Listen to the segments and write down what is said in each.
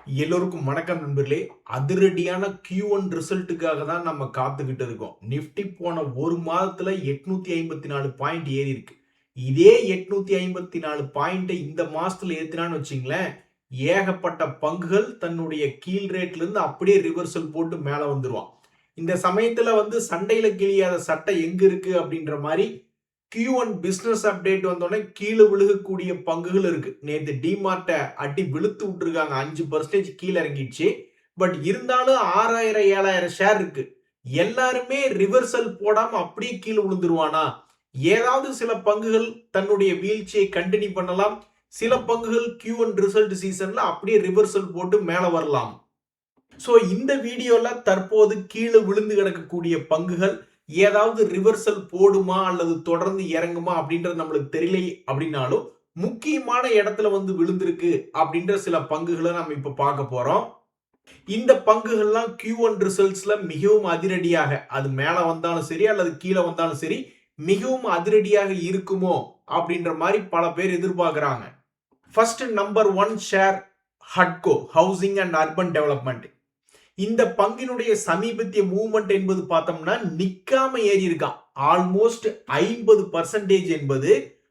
எல்லோருக்கும் வணக்கம் நண்பர்களே. அதிரடியான Q1 ரிசல்ட்டுக்காக தான் நம்ம காத்துக்கிட்டு இருக்கோம். நிஃப்டி போன ஒரு மாதத்துல 854 பாயிண்ட் ஏறி இருக்கு. இதே 854 பாயிண்ட் இந்த மாசத்துல ஏத்துனான்னு வச்சுங்களேன், ஏகப்பட்ட பங்குகள் தன்னுடைய கீழ் ரேட்ல இருந்து அப்படியே ரிவர்சல் போட்டு மேல வந்துருவான். இந்த சமயத்துல சண்டையில கிழியாத சட்டை எங்க இருக்கு அப்படின்ற மாதிரி Q1 பிசினஸ் அப்டேட் வந்தோடனே கீழே விழுகக்கூடிய பங்குகள் இருக்கு. நேத்து டிமார்ட்டை அடி வெளுத்து விட்டுருக்காங்க, 5% கீழே இறங்கிடுச்சு. பட் இருந்தாலும் 6000 7000 ஷேர் இருக்கு. எல்லாருமே ரிவர்சல் போடாம அப்படியே கீழே விழுந்துருவானா? ஏதாவது சில பங்குகள் தன்னுடைய வீழ்ச்சியை கண்டினியூ பண்ணலாம். சில பங்குகள் Q1 ரிசல்ட் சீசன்ல அப்படியே ரிவர்சல் போட்டு மேல வரலாம். சோ இந்த வீடியோல தற்போது கீழே விழுந்து கிடக்கக்கூடிய பங்குகள் ஏதாவது ரிவர்சல் போடுமா அல்லது தொடர்ந்து இறங்குமா அப்படின்றது நம்மளுக்கு தெரியல. அப்படின்னாலும் முக்கியமான இடத்துல விழுந்திருக்கு அப்படின்ற சில பங்குகளை நம்ம இப்ப பார்க்க போறோம். இந்த பங்குகள்லாம் Q1 ரிசல்ட்ஸ்ல மிகவும் அதிரடியாக, அது மேல வந்தாலும் சரி அல்லது கீழே வந்தாலும் சரி, மிகவும் அதிரடியாக இருக்குமோ அப்படின்ற மாதிரி பல பேர் எதிர்பார்க்கிறாங்க. ஃபர்ஸ்ட் நம்பர் 1 ஷேர் ஹட்கோ, ஹவுசிங் அண்ட் அர்பன் டெவலப்மெண்ட். இந்த பங்கினுடைய சமீபத்திய மூவ்மெண்ட் என்பது பார்த்தோம்னா நிக்காம ஏறி இருக்கான். ஆல்மோஸ்ட் 50% என்பது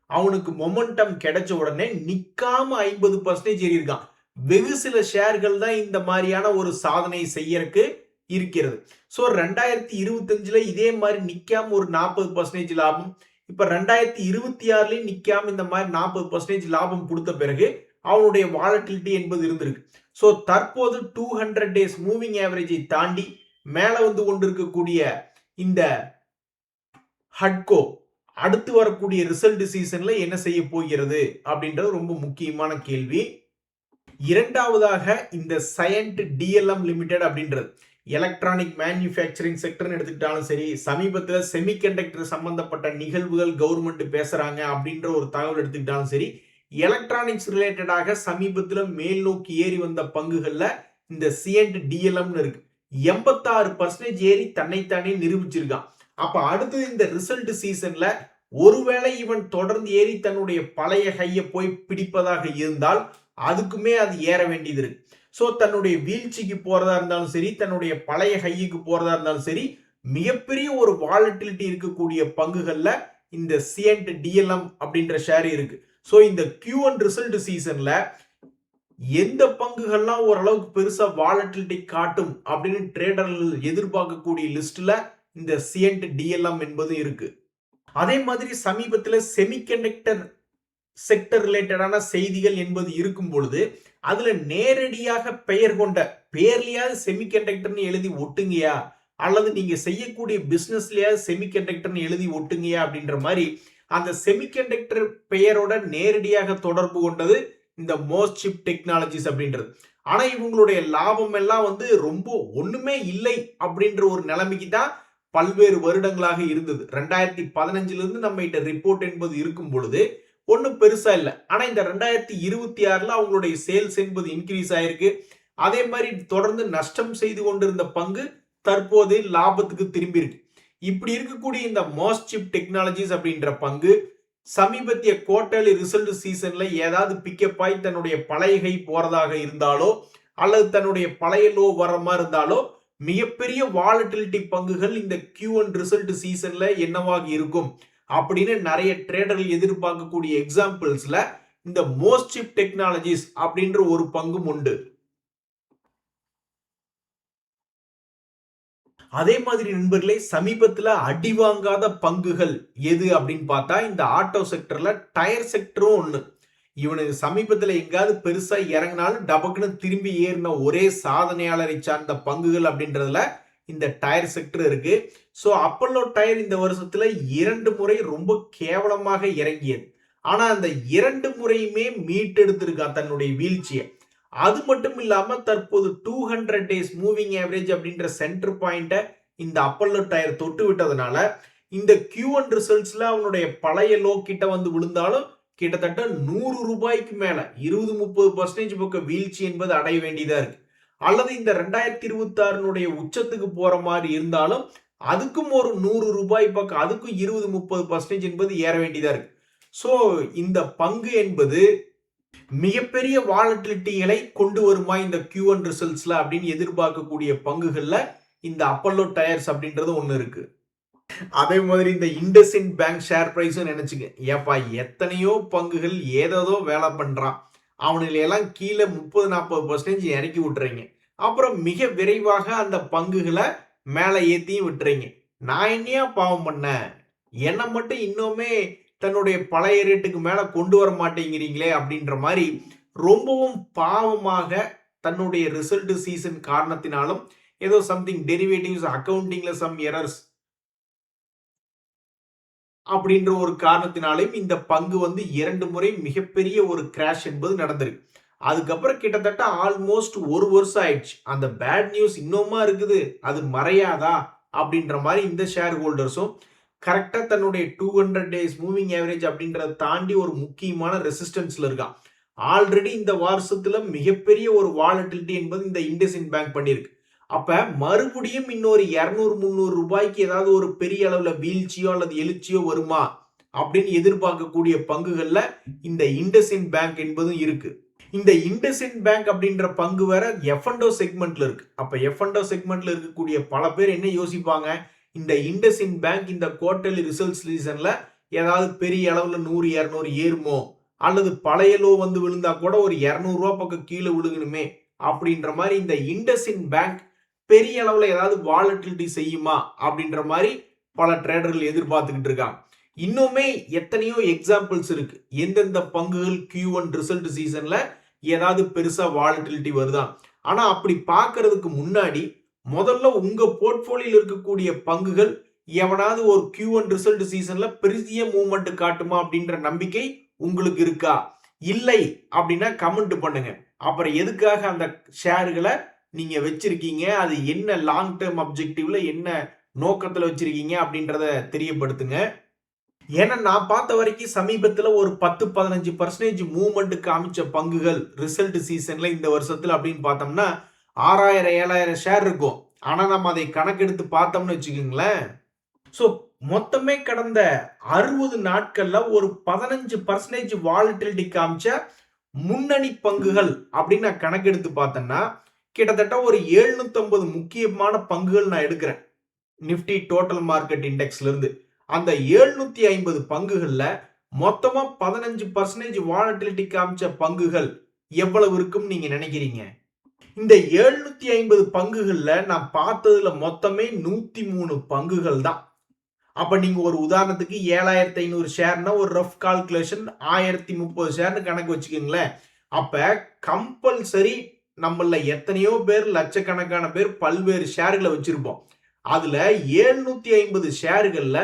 அவனுக்கு மொமெண்டம் கிடைச்ச உடனே நிக்காம 50% ஏறி இருக்கான். வெகு சில ஷேர்கள் தான் இந்த மாதிரியான ஒரு சாதனை செய்யறதுக்கு இருக்கிறது. சோ 2025ல இதே மாதிரி நிக்காம ஒரு 40% லாபம், இப்ப 2026லயும் நிக்காம இந்த மாதிரி 40% லாபம் கொடுத்த பிறகு அவனுடைய வாலட்டிலிட்டி என்பது இருந்திருக்கு. சோ தற்போது 200 டேஸ் மூவிங் ஆவரேஜை தாண்டி மேல கொண்டிருக்கக்கூடிய இந்த ஹட்கோ அடுத்து வரக்கூடிய ரிசல்ட் சீசன்ல என்ன செய்ய போகிறது அப்படின்றது ரொம்ப முக்கியமான கேள்வி. இரண்டாவதாக இந்த சயன்ட் டிஎல்எம் லிமிடெட் அப்படின்றது எலக்ட்ரானிக் மேனுஃபேக்சரிங் செக்டர் எடுத்துக்கிட்டாலும் சரி, சமீபத்தில் செமிகண்டக்டர் சம்பந்தப்பட்ட நிகழ்வுகள் கவர்மெண்ட் பேசுறாங்க அப்படின்ற ஒரு தகவல் எடுத்துக்கிட்டாலும் சரி, எலக்ட்ரானிக்ஸ் ரிலேட்டடாக சமீபத்தில் மேல் நோக்கி ஏறி வந்த பங்குகள்ல இந்த சிஎன்ட் டிஎல்எம் இருக்கு. 86% ஏறி தன்னைத்தானே நிரூபிச்சிருக்கான். அப்ப அடுத்து இந்த ரிசல்ட் சீசன்ல ஒருவேளை இவன் தொடர்ந்து ஏறி தன்னுடைய பழைய கையை போய் பிடிப்பதாக இருந்தால் அதுக்குமே அது ஏற வேண்டியது இருக்கு. சோ தன்னுடைய வீழ்ச்சிக்கு போறதா இருந்தாலும் சரி, தன்னுடைய பழைய கைக்கு போறதா இருந்தாலும் சரி, மிகப்பெரிய ஒரு வாலட்டிலிட்டி இருக்கக்கூடிய பங்குகள்ல இந்த சிஎன்ட் டிஎல்எம் அப்படின்ற ஷேர் இருக்கு. சோ இந்த Q1 ரிசல்ட் சீசன்ல எந்த பங்குகள்லாம் ஓரளவுக்கு பெருசா வாலட்டிலிட்டி காட்டும் அப்படின்னு ட்ரேடர்கள் எதிர்பார்க்கக்கூடிய லிஸ்ட்ல இந்த சிஎன்ட் டிஎல்எம் என்பது இருக்கு. அதே மாதிரி சமீபத்தில் செமிகண்டக்டர் செக்டர் ரிலேட்டடான செய்திகள் என்பது இருக்கும் பொழுது அதுல நேரடியாக பெயர் கொண்ட பேர்லயாவது செமிகண்டக்டர்னு எழுதி ஒட்டுங்கயா, அல்லது நீங்க செய்யக்கூடிய பிசினஸ்லயாவது செமிகண்டக்டர்னு எழுதி ஒட்டுங்கயா அப்படின்ற மாதிரி அந்த செமிகண்டக்டர் பெயரோட நேரடியாக தொடர்பு கொண்டது இந்த மோஸ்ட்சிப் டெக்னாலஜிஸ் அப்படின்றது. ஆனா இவங்களுடைய லாபம் எல்லாம் ரொம்ப ஒண்ணுமே இல்லை அப்படின்ற ஒரு நிலைமைக்கு தான் பல்வேறு வருடங்களாக இருந்தது. 2015 இருந்து நம்ம கிட்ட ரிப்போர்ட் என்பது இருக்கும் பொழுது ஒன்னும் பெருசா இல்லை. ஆனா இந்த 2026ல அவங்களுடைய சேல்ஸ் என்பது இன்க்ரீஸ் ஆயிருக்கு. அதே மாதிரி தொடர்ந்து நஷ்டம் செய்து கொண்டிருந்த பங்கு தற்போது லாபத்துக்கு திரும்பி இருக்கு. இப்படி இருக்கக்கூடிய இந்த மோஸ்ட்சிப் டெக்னாலஜிஸ் அப்படின்ற பங்கு சமீபத்திய குவார்டர்லி ரிசல்ட் சீசன்ல ஏதாவது பிக்கப் ஆகி தன்னுடைய பழைய கை போறதாக இருந்தாலோ அல்லது தன்னுடைய பழைய லோ வர மாதிரி இருந்தாலோ மிகப்பெரிய வாலட்டிலிட்டி பங்குகள் இந்த Q1 ரிசல்ட் சீசன்ல என்னவாக இருக்கும் அப்படின்னு நிறைய ட்ரேடர்கள் எதிர்பார்க்கக்கூடிய எக்ஸாம்பிள்ஸ்ல இந்த மோஸ்ட்சிப் டெக்னாலஜிஸ் அப்படின்ற ஒரு பங்கும் உண்டு. அதே மாதிரி நண்பர்களே, சமீபத்தில் அடி வாங்காத பங்குகள் எது அப்படின்னு பார்த்தா இந்த ஆட்டோ செக்டர்ல டயர் செக்டரும் ஒண்ணு. இவனுக்கு சமீபத்தில் எங்காவது பெருசா இறங்கினாலும் டபக்குன்னு திரும்பி ஏறின ஒரே சாதனையாளரை சார்ந்த பங்குகள் அப்படின்றதுல இந்த டயர் செக்டர் இருக்கு. சோ அப்பல்லோ டயர் இந்த வருஷத்துல 2 முறை ரொம்ப கேவலமாக இறங்கியது. ஆனா அந்த 2 முறையுமே மீட்டெடுத்திருக்கா தன்னுடைய வீழ்ச்சியை. அது மட்டும் இல்லாம தற்போது 200 டேஸ் மூவிங் ஆவரேஜ் அப்படின்ற சென்டர் பாயிண்ட இந்த அப்பல்லோ டயர் தொட்டு விட்டதுனால இந்த Q1 ரிசல்ட்ஸ்ல அவனுடைய பழைய லோ கிட்ட விழுந்தாலும் கிட்டத்தட்ட 100 ரூபாய்க்கு மேல 20-30% பக்கம் வீழ்ச்சி என்பது அடைய வேண்டியதா இருக்கு. அல்லது இந்த 2026 உச்சத்துக்கு போற மாதிரி இருந்தாலும் அதுக்கும் ஒரு 100 ரூபாய் பக்கம், அதுக்கும் 20-30% என்பது ஏற வேண்டியதா இருக்கு. சோ இந்த பங்கு என்பது மிகப்பெரிய வாலட்டிலிட்டிகளை கொண்டு வருமா இந்த Q1 ரிசல்ட்ஸ்ல அப்படின்னு எதிர்பார்க்கக்கூடிய பங்குகள்ல இந்த அப்பல்லோ டயர்ஸ் அப்படின்றது ஒண்ணு இருக்கு. அதே மாதிரி இந்த இண்டஸ்இண்ட் பேங்க் ஷேர் பிரைஸும் நினைச்சுக்க, ஏப்பா எத்தனையோ பங்குகள் ஏதோ வேலை பண்றான், அவனுல எல்லாம் கீழே 30-40% இறக்கி விட்டுறீங்க, அப்புறம் மிக விரைவாக அந்த பங்குகளை மேல ஏத்தியும் விட்டுறீங்க. நான் என்னையா பாவம் பண்ணேன், என்ன மட்டும் இன்னுமே தன்னுடைய பழைய ரேட்டுக்கு மேல கொண்டு வர மாட்டேங்கிறீங்களே அப்படின்ற மாதிரி ரொம்பவும் பாவமாக தன்னுடைய ரிசல்ட் சீசன் காரணத்தினாலும் ஏதோ சம்திங் டெரிவேட்டிவ்ஸ் அக்கவுண்டிங்ல சம் எரர்ஸ் அப்படின்ற ஒரு காரணத்தினாலையும் இந்த பங்கு வந்து 2 முறை மிகப்பெரிய ஒரு கிராஷ் என்பது நடந்திருக்கு. அதுக்கப்புறம் கிட்டத்தட்ட ஆல்மோஸ்ட் 1 வருஷம் ஆயிடுச்சு. அந்த பேட் நியூஸ் இன்னுமா இருக்குது, அது மறையாதா அப்படின்ற மாதிரி இந்த ஷேர் ஹோல்டர்ஸும் கரெக்டா தன்னுடைய 200 டேஸ் மூவிங் ஆவரேஜ் அப்படின்றத தாண்டி ஒரு முக்கியமான ரெசிஸ்டன்ஸ்ல இருக்கான். ஆல்ரெடி இந்த வருஷத்துல மிகப்பெரிய ஒரு வாலட்டிலிட்டி என்பது இந்த இண்டஸ்இண்ட் பேங்க் பண்ணிருக்கு. அப்ப மறுபடியும் இன்னொரு 200-300 ரூபாய்க்கு ஏதாவது ஒரு பெரிய அளவுல வீழ்ச்சியோ அல்லது எழுச்சியோ வருமா அப்படின்னு எதிர்பார்க்கக்கூடிய பங்குகள்ல இந்த இண்டஸ்இண்ட் பேங்க் என்பதும் இருக்கு. இந்த இண்டஸ்இண்ட் பேங்க் அப்படின்ற பங்கு வேற F&O செக்மெண்ட்ல இருக்கு. அப்ப F&O செக்மெண்ட்ல இருக்கக்கூடிய பல பேர் என்ன யோசிப்பாங்க, இந்த இண்டஸ்இண்ட் பேங்க் இந்த குவார்டர்லி ரிசல்ட்ஸ் சீசன்ல ஏதாவது பெரிய அளவுல 100-200 ஏறுமோ, அல்லது பழைய லோ வந்து விழுந்தா கூட ஒரு 200 ரூபாய் பக்கம் கீழே விழுகணுமே அப்படின்ற மாதிரி இந்த இண்டஸ்இண்ட் பேங்க் பெரிய அளவுல ஏதாவது வாலட்டிலிட்டி செய்யுமா அப்படின்ற மாதிரி பல ட்ரேடர்கள் எதிர்பார்த்துக்கிட்டு இருக்காங்க. இன்னுமே எத்தனையோ எக்ஸாம்பிள்ஸ் இருக்கு, எந்தெந்த பங்குகள் Q1 ரிசல்ட் சீசன்ல ஏதாவது பெருசா வாலட்டிலிட்டி வருதா. ஆனா அப்படி பார்க்கிறதுக்கு முன்னாடி முதல்ல உங்க போர்ட்போலியோல இருக்கக்கூடிய பங்குகள் எவனாவது ஒரு Q1 ரிசல்ட் சீசன்ல பெரிய மூவ்மெண்ட் காட்டுமா அப்படின்ற நம்பிக்கை உங்களுக்கு இருக்கா? இல்லை அப்படின்னா கமெண்ட் பண்ணுங்க. அப்புறம் எதுக்காக அந்த ஷேர்களை நீங்க வச்சிருக்கீங்க, அது என்ன லாங் டேர்ம் அப்ஜெக்டிவ்ல என்ன நோக்கத்துல வச்சிருக்கீங்க அப்படின்றத தெரியப்படுத்துங்க. ஏன்னா நான் பார்த்த வரைக்கும் சமீபத்துல ஒரு 10-15% மூவ்மெண்ட் காமிச்ச பங்குகள் ரிசல்ட் சீசன்ல இந்த வருஷத்துல அப்படின்னு பார்த்தோம்னா 6000-7000 ஷேர் இருக்கும். ஆனா நம்ம அதை கணக்கெடுத்து பார்த்தோம்னு வச்சுக்கோங்களேன், ஸோ மொத்தமே கடந்த 60 நாட்கள்ல ஒரு 15% வாலட்டிலிட்டி காமிச்ச முன்னணி பங்குகள் அப்படின்னு நான் கணக்கெடுத்து பார்த்தேன்னா கிட்டத்தட்ட ஒரு 750 முக்கியமான பங்குகள் நான் எடுக்கிறேன் நிப்டி டோட்டல் மார்க்கெட் இண்டெக்ஸ்ல இருந்து. அந்த 750 பங்குகள்ல மொத்தமா 15% வாலட்டிலிட்டி காமிச்ச பங்குகள் எவ்வளவு இருக்கும் நீங்க நினைக்கிறீங்க? இந்த 750 பங்குகள்ல நான் பார்த்ததுல மொத்தமே 103 பங்குகள் தான். அப்ப நீங்க ஒரு உதாரணத்துக்கு 7500 ஷேர்னா ஒரு ரஃப் கால்குலேஷன் 1030 ஷேர்னு கணக்கு வச்சுக்கீங்களேன். அப்ப கம்பல்சரி நம்மள எத்தனையோ பேர், லட்சக்கணக்கான பேர் பல்வேறு ஷேர்களை வச்சிருப்போம். அதுல 750 ஷேர்கள்ல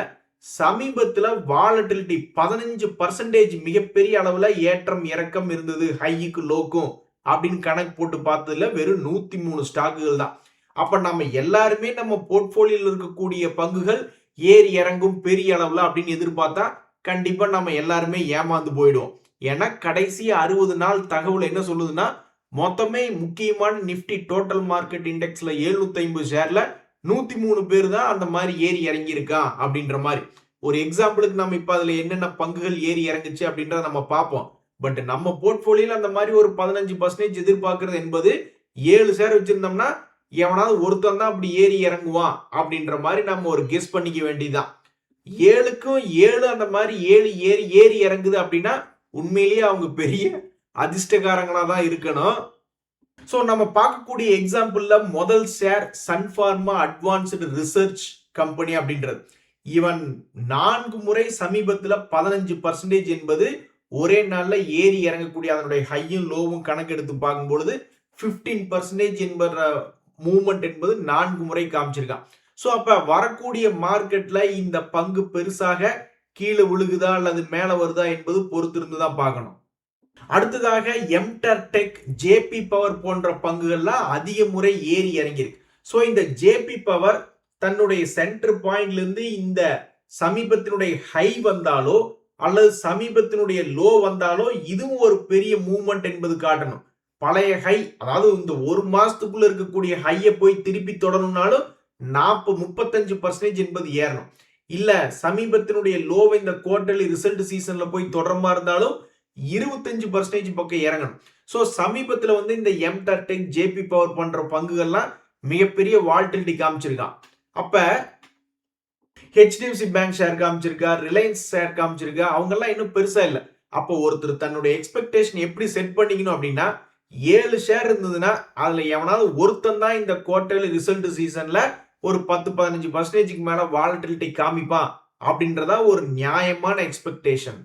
சமீபத்துல வாலட்டிலிட்டி 15% மிகப்பெரிய அளவுல ஏற்றம் இறக்கம் இருந்தது, ஹைக்கு லோக்கும் அப்படின்னு கணக்கு போட்டு பார்த்ததுல வெறும் 103 ஸ்டாக்குகள் தான். அப்ப நம்ம எல்லாருமே நம்ம போர்ட்போலியோல இருக்கக்கூடிய பங்குகள் ஏறி இறங்கும் பெரிய அளவுல அப்படின்னு எதிர்பார்த்தா கண்டிப்பா நம்ம எல்லாருமே ஏமாந்து போயிடுவோம். ஏன்னா கடைசி 60 நாள் தகவல் என்ன சொல்லுதுன்னா, மொத்தமே முக்கியமான நிப்டி டோட்டல் மார்க்கெட் இண்டெக்ஸ்ல 750 ஷேர்ல 103 பேர் தான் அந்த மாதிரி ஏறி இறங்கி இருக்கான் அப்படின்ற மாதிரி. ஒரு எக்ஸாம்பிளுக்கு நம்ம இப்ப அதுல என்னென்ன பங்குகள் ஏறி இறங்குச்சு அப்படின்றத நம்ம பார்ப்போம். பட் நம்ம போர்ட்போலியோல அந்த மாதிரி ஒரு 15% எதிர்பார்க்கிறது என்பது 7 ஷேர் வச்சிருந்தோம்னா எவனாவது ஒருத்தன் தான் அப்படி ஏறி இறங்குவான் அப்படின்ற மாதிரி நம்ம ஒரு கெஸ் பண்ணிக்க வேண்டியதுதான். 7க்கும் 7 அந்த மாதிரி 7 ஏறி இறங்குது அப்படின்னா உண்மையிலேயே அவங்க பெரிய அதிர்ஷ்டக்காரங்களா தான் இருக்கணும். சோ நம்ம பார்க்கக்கூடிய எக்ஸாம்பிள்ல முதல் share Sun Pharma advanced research company அப்படின்றது. இவன் 4 முறை சமீபத்துல 15% என்பது ஒரே நாள்ல ஏறி இறங்கக்கூடிய அதனுடைய ஹையும் லோவும் கணக்கெடுத்து பார்க்கும்பொழுது 15% என்பது மூவ்மெண்ட் என்பது 4 முறை காமிச்சிருக்கான். சோ அப்ப வரக்கூடிய மார்க்கெட்ல இந்த பங்கு பெருசாக கீழே விழுகுதா அல்லது மேல வருதா என்பது பொறுத்திருந்து தான் பார்க்கணும். அடுத்ததாக எம்டர்டெக், ஜேபி பவர் போன்ற பங்குகள்லாம் அதிக முறை ஏறி இறங்கியிருக்கு. சோ இந்த ஜேபி பவர் தன்னுடைய சென்டர் பாயிண்ட்ல இருந்து இந்த சமீபத்தினுடைய ஹை வந்தாலோ அல்லது சமீபத்தினுடைய லோ வந்தாலோ இதுவும் ஒரு பெரிய மூவ்மெண்ட் என்பது காட்டணும். பழைய ஹை, அதாவது இந்த ஒரு மாசத்துக்குள்ள இருக்கக்கூடிய ஹையை போய் திருப்பி தொடரணும்னாலும் 35% என்பது ஏறணும். இல்ல சமீபத்தினுடைய லோவை இந்த குவார்டர்லி ரிசல்ட் சீசன்ல போய் தொடரமா இருந்தாலும் 25% பக்கம் இறங்கணும். ஸோ சமீபத்தில் வந்து இந்த எம்டெக், ஜேபி பவர் பண்ற பங்குகள்லாம் மிகப்பெரிய வால்டிலிட்டி காமிச்சிருக்கான். அப்ப ஹெச்டிஎஃப்சி பேங்க் ஷேர் காமிச்சிருக்கா, ரிலையன்ஸ் ஷேர் காமிச்சிருக்கா, அவங்க எல்லாம் இன்னும் பெருசா இல்ல. அப்போ ஒருத்தர் தன்னுடைய எக்ஸ்பெக்டேஷன் எப்படி செட் பண்ணிக்கணும் அப்படின்னா 7 ஷேர் இருந்ததுன்னா அதுல எவனாவது ஒருத்தன் தான் இந்த குவார்டர்லி ரிசல்ட் சீசன்ல ஒரு 10-15% மேல வாலட்டிலிட்டி காமிப்பான் அப்படின்றதா ஒரு நியாயமான எக்ஸ்பெக்டேஷன்.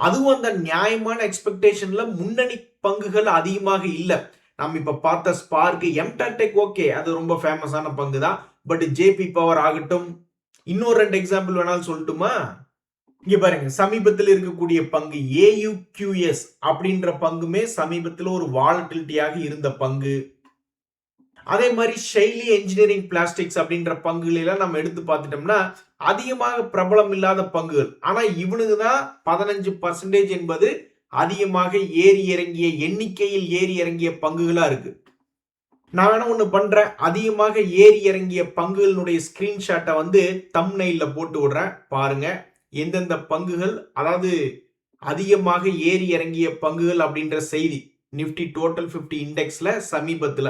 அதுவும் அந்த நியாயமான எக்ஸ்பெக்டேஷன்ல முன்னணி பங்குகள் அதிகமாக இல்ல. நம்ம இப்ப பார்த்த ஸ்பார்க், எம்டெக் ஓகே, அது ரொம்ப ஃபேமஸான பங்கு தான். பட் ஜேபி பவர் ஆகட்டும், இன்னொரு 2 எக்ஸாம்பிள் வேணாலும் சொல்லட்டுமா? இங்க பாருங்க, சமீபத்தில் இருக்கக்கூடிய பங்கு AUQS அப்படின்ற பங்குமே சமீபத்தில் ஒரு வாலட்டிலிட்டியாக இருந்த பங்கு. அதே மாதிரி ஷைலி என்ஜினியரிங் பிளாஸ்டிக்ஸ் அப்படின்ற பங்குகள் எல்லாம் நம்ம எடுத்து பார்த்துட்டோம்னா அதிகமாக பிரபலம் இல்லாத பங்குகள். ஆனா இவனுக்கு தான் 15% என்பது அதிகமாக ஏறி இறங்கிய எண்ணிக்கையில் ஏறி இறங்கிய பங்குகளா இருக்கு. நான் வேணா ஒண்ணு பண்றேன், அதிகமாக ஏறி இறங்கிய பங்குகளுடைய ஸ்கிரீன்ஷாட்டை வந்து தம்ப்நெயில்ல போட்டு விடுறேன் பாருங்க. எந்தெந்த பங்குகள், அதாவது அதிகமாக ஏறி இறங்கிய பங்குகள் அப்படின்ற செய்தி நிப்டி டோட்டல் 50 இண்டெக்ஸ்ல சமீபத்துல.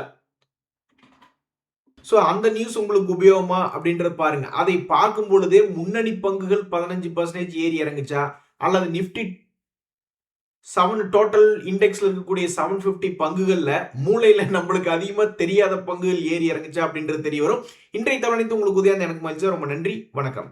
சோ அந்த நியூஸ் உங்களுக்கு உபயோகமா அப்படின்றத பாருங்க. அதை பார்க்கும் பொழுதே முன்னணி பங்குகள் 15% ஏறி இறங்குச்சா, அல்லது நிப்டி 7 டோட்டல் இண்டெக்ஸ்ல இருக்கக்கூடிய 750 பங்குகள்ல மூளையில நம்மளுக்கு அதிகமா தெரியாத பங்குகள் ஏறி இறங்குச்சா அப்படின்றது தெரிய வரும். இன்றைய தவணைத்து உங்களுக்கு உதயம் எனக்கு மகிழ்ச்சி. ரொம்ப நன்றி, வணக்கம்.